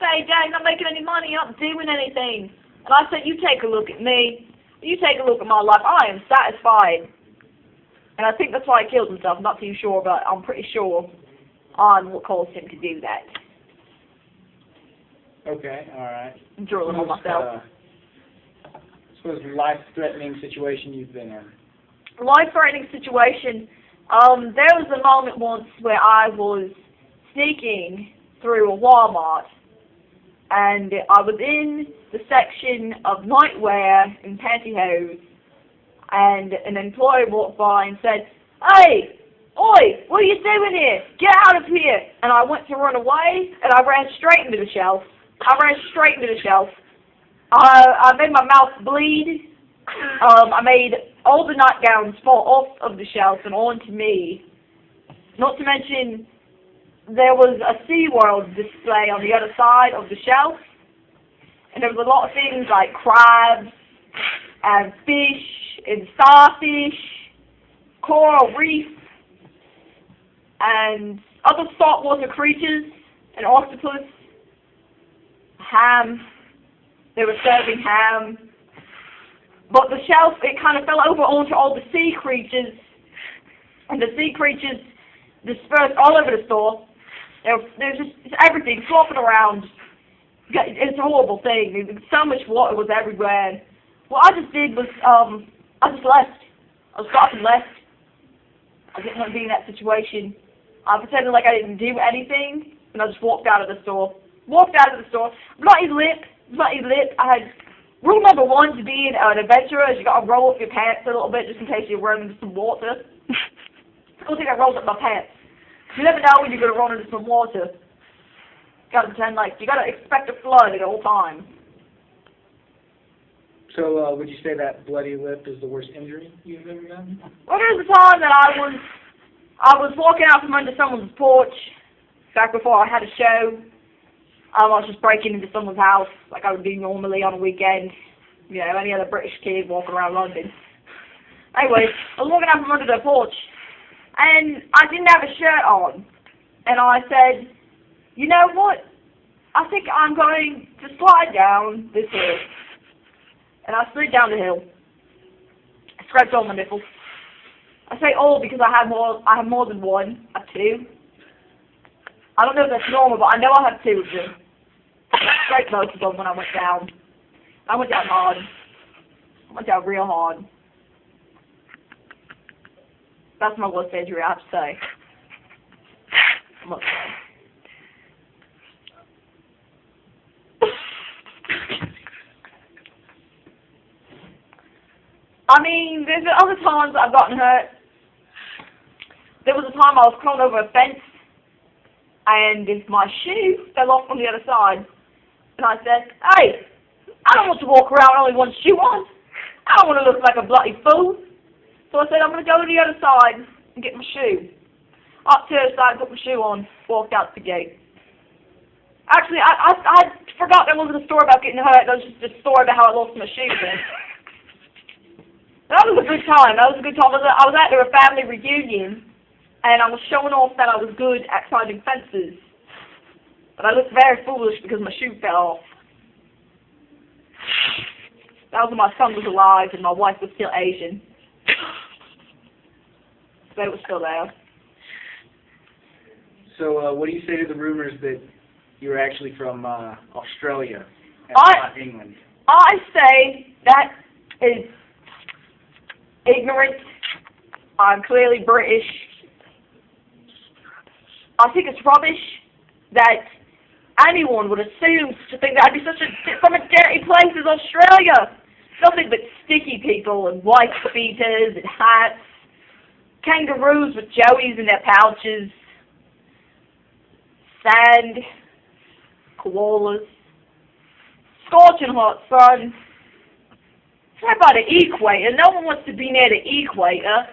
say, Dad, you're not making any money, you're not doing anything. And I said, you take a look at me, you take a look at my life, I am satisfied. And I think that's why he killed himself. I'm not too sure, but I'm pretty sure on what caused him to do that. Okay, alright. I'm drooling on myself. What was the life-threatening situation you've been in? Life-threatening situation. There was a moment once where I was sneaking through a Walmart, and I was in the section of nightwear and pantyhose, and an employee walked by and said, "Hey, oi, what are you doing here? Get out of here!" And I went to run away, and I ran straight into the shelf. I made my mouth bleed. I made all the nightgowns fall off of the shelf and onto me. Not to mention, there was a SeaWorld display on the other side of the shelf. And there was a lot of things like crabs and fish and starfish, coral reef, and other saltwater creatures, and octopus, ham. They were serving ham. But the shelf, it kind of fell over onto all the sea creatures. And the sea creatures dispersed all over the store. There's just everything flopping around. It's a horrible thing. So much water was everywhere. What I just did was, I just left. I just got up and left. I didn't want to be in that situation. I pretended like I didn't do anything, and I just walked out of the store. Bloody lip. I had rule number one to being an adventurer is you got to roll up your pants a little bit just in case you're running into some water. I don't think I rolled up my pants. You never know when you're going to run into some water. You got to pretend like you got to expect a flood at all times. So, would you say that bloody lip is the worst injury you've ever done? Well, there was a time that I was walking out from under someone's porch back before I had a show. I was just breaking into someone's house like I would do normally on a weekend. You know, any other British kid walking around London. Anyway, I was walking out from under their porch, and I didn't have a shirt on. And I said, you know what? I think I'm going to slide down this hill. And I slid down the hill. I scraped all my nipples. I say all because I have more than one. I have two. I don't know if that's normal, but I know I have two of them. I scraped most of them when I went down. I went down hard. I went down real hard. That's my worst injury, I have to say. I must say. I mean, there's been other times I've gotten hurt. There was a time I was crawling over a fence, and my shoe fell off on the other side. And I said, hey, I don't want to walk around with only one shoe on. I don't want to look like a bloody fool. So I said, I'm going to go to the other side and get my shoe. Up to the other side, put my shoe on, walked out the gate. Actually, I forgot there wasn't a story about getting hurt. There was just a story about how I lost my shoe then. That was a good time. I was at a family reunion, and I was showing off that I was good at climbing fences. But I looked very foolish because my shoe fell off. That was when my son was alive and my wife was still Asian. But it was still there. So, what do you say to the rumors that you're actually from Australia and not England? I say that is ignorant. I'm clearly British. I think it's rubbish that anyone would assume to think that I'd be from a dirty place as Australia. Nothing but sticky people and white beaters and hats, kangaroos with joeys in their pouches, sand, koalas, scorching hot sun. What about the equator? No one wants to be near the equator.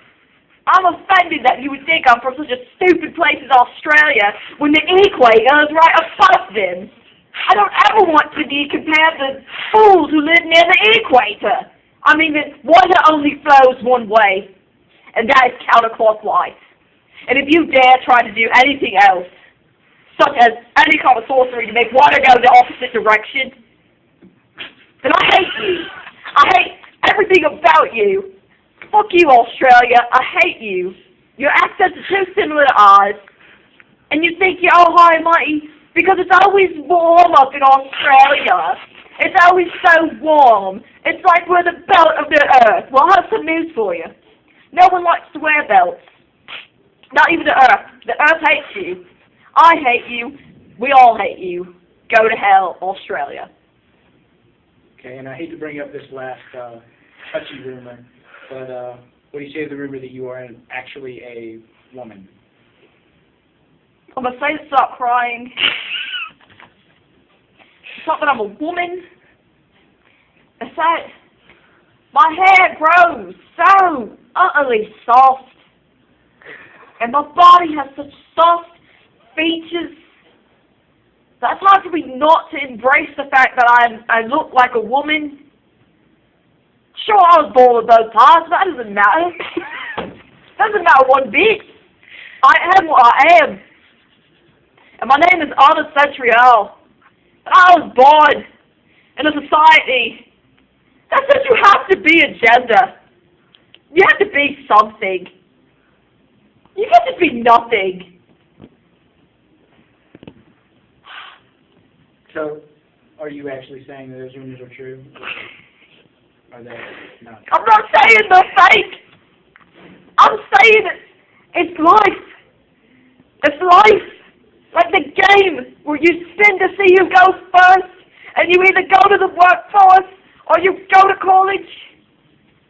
I'm offended that you would think I'm from such a stupid place as Australia when the equator is right above them. I don't ever want to be compared to fools who live near the equator. I mean, the water only flows one way, and that is counterclockwise. And if you dare try to do anything else, such as any kind of sorcery to make water go the opposite direction, then I hate you. I hate everything about you. Fuck you, Australia. I hate you. Your accents are too similar to ours. And you think you're all high and mighty because it's always warm up in Australia. It's always so warm. It's like we're the belt of the earth. Well, I have some news for you. No one likes to wear belts. Not even the earth. The earth hates you. I hate you. We all hate you. Go to hell, Australia. Okay, and I hate to bring up this last touchy rumor, but what do you say to the rumor that you are actually a woman? I'm going to say to stop crying. It's not that I'm a woman. It's that my hair grows so utterly soft. And my body has such soft features that it's hard for me not to embrace the fact that I look like a woman. Sure, I was born with both parts, but that doesn't matter. Doesn't matter one bit. I am what I am. And my name is Arnold sen-treeee-all. And I was born in a society that says you have to be a gender. You have to be something. You can't just be nothing. So, are you actually saying that those rumors are true? Or are they not? I'm not saying they're fake. I'm saying it's life. It's life. Like the game where you spin to see who goes first, and you either go to the workforce or you go to college,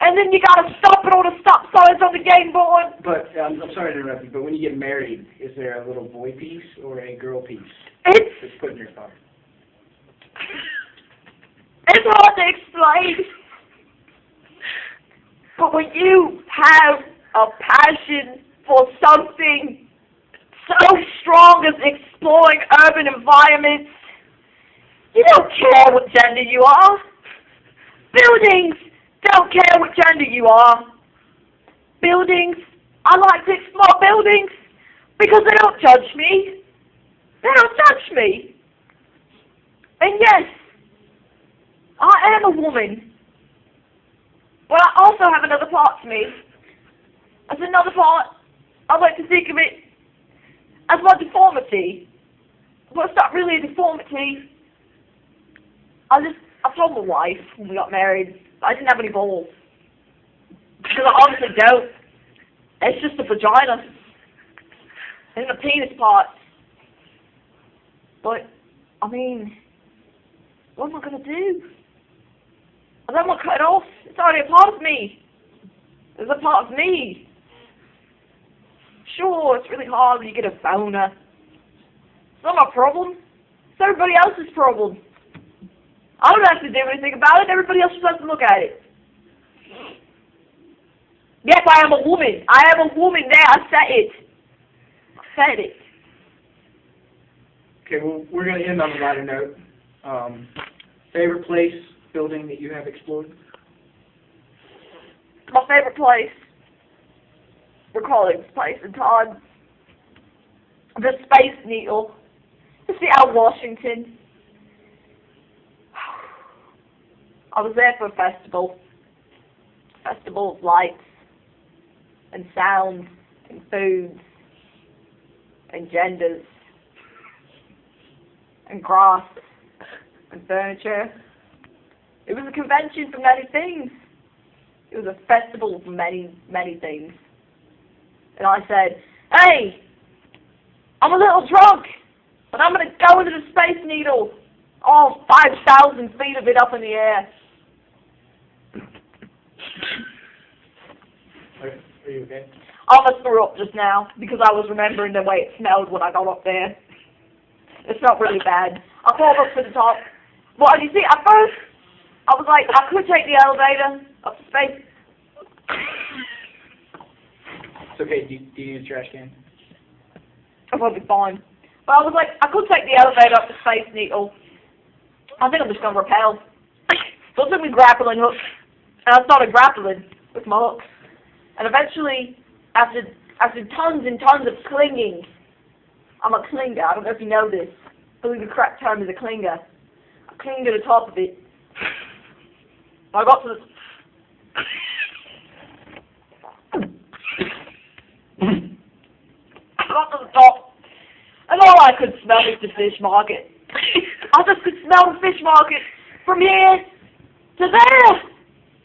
and then you gotta stop at all the stop signs on the game board. But I'm sorry to interrupt you, but when you get married, is there a little boy piece or a girl piece It's that's put in your phone? It's hard to explain. But when you have a passion for something so strong as exploring urban environments, you don't care what gender you are. Buildings don't care what gender you are. Buildings, I like to explore buildings because they don't judge me. They don't judge me. And yes, I am a woman. But I also have another part to me. As another part, I like to think of it as my deformity. But it's not really a deformity. I told my wife when we got married I didn't have any balls. Because I honestly don't. It's just a vagina. And the penis part. But, I mean, what am I going to do? I don't want to cut it off. It's already a part of me. It's a part of me. Sure, it's really hard when you get a boner. It's not my problem. It's everybody else's problem. I don't have to do anything about it. Everybody else just has to look at it. Yes, I am a woman. I am a woman there. I said it. I said it. Okay, well, we're going to end on a lighter note. Favorite place, building that you have explored? My favorite place. We're calling this place in Todd the Space Needle. It's out of Washington. I was there for a festival. Festival of lights and sounds and foods and genders and grass and furniture. It was a convention for many things. It was a festival for many, many things. And I said, hey, I'm a little drunk, but I'm going to go into the Space Needle. All 5,000 feet of it up in the air. Are you okay? I almost threw up just now because I was remembering the way it smelled when I got up there. It smelled really bad. I crawled up to the top. Well, you see, at first, I was like, I could take the elevator up to space. It's okay. Do you need a trash can? It will be fine. But I was like, I could take the elevator up to Space Needle. I think I'm just going to rappel. So I took my grappling hook, and I started grappling with my hooks. And eventually, after tons and tons of clinging, I'm a clinger. I don't know if you know this. I believe the correct term is a clinger. I cling to the top of it. I got to the... I got to the top, and all I could smell was the fish market. I just could smell the fish market from here to there.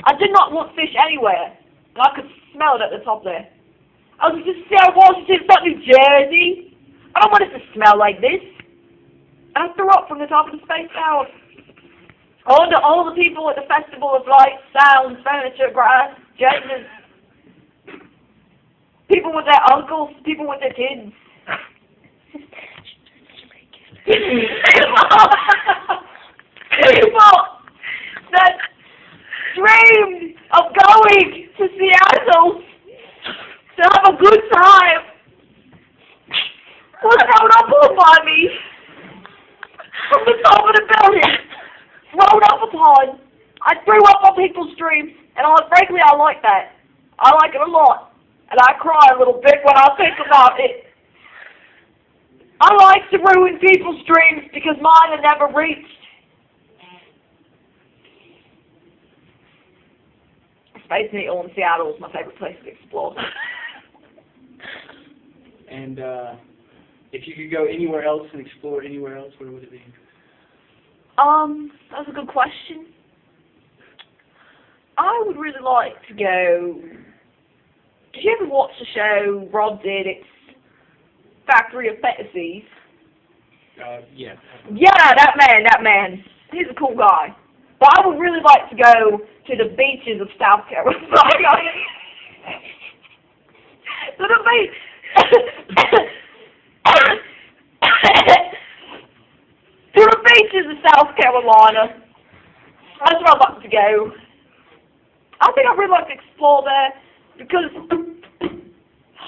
I did not want fish anywhere, and I could smell it at the top there. I was just Sarah Washington, it's not New Jersey. I don't want it to smell like this. And I threw up from the top of the Space Tower. All the people at the Festival of Lights, Sounds, Furniture, Grass, Genders. People with their uncles, people with their kids. People that dreamed of going to Seattle to have a good time was thrown up upon me from the top of the building. Thrown up upon. I threw up on people's dreams, and frankly, I like that. I like it a lot, and I cry a little bit when I think about it. I like to ruin people's dreams because mine are never reached. Space Needle in Seattle is my favorite place to explore. And if you could go anywhere else and explore anywhere else, where would it be? That's a good question. I would really like to go... Did you ever watch the show Rob did? It's Factory of Fantasies. Yeah. Yeah, that man. He's a cool guy. But I would really like to go to the beaches of South Carolina. To the beach. To the beaches of South Carolina. That's where I'd like to go. I think I'd really like to explore there because,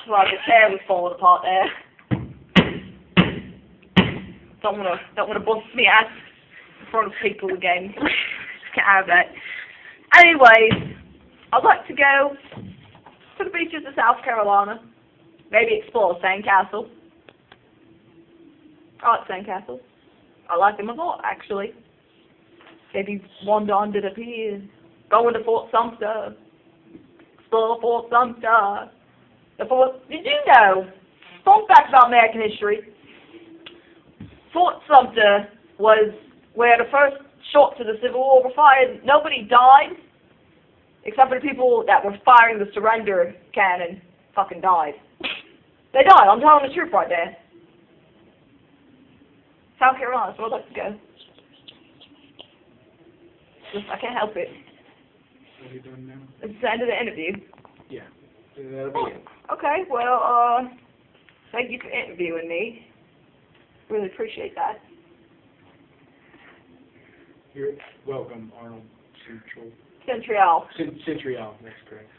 well, his hair was falling apart there. Don't wanna bust me ass in front of people again. Just can't have that. Anyways, I'd like to go to the beaches of South Carolina. Maybe explore Sandcastle. I like Sandcastles. I like them a lot, actually. Maybe wander under the pier. Go into Fort Sumter. Explore Fort Sumter. Did you know? Fun fact about American history. Fort Sumter was where the first shots of the Civil War were fired. Nobody died, except for the people that were firing the surrender cannon. Fucking died. They died. I'm telling the truth right there. South Carolina is where I'd like to go. Just, I can't help it. What are you doing now? It's the end of the interview. Yeah. That'll be it. Okay, well, thank you for interviewing me. Really appreciate that. You're welcome, Arnold. Central. Sen-treeee-all. Sen-treeee-all, that's correct.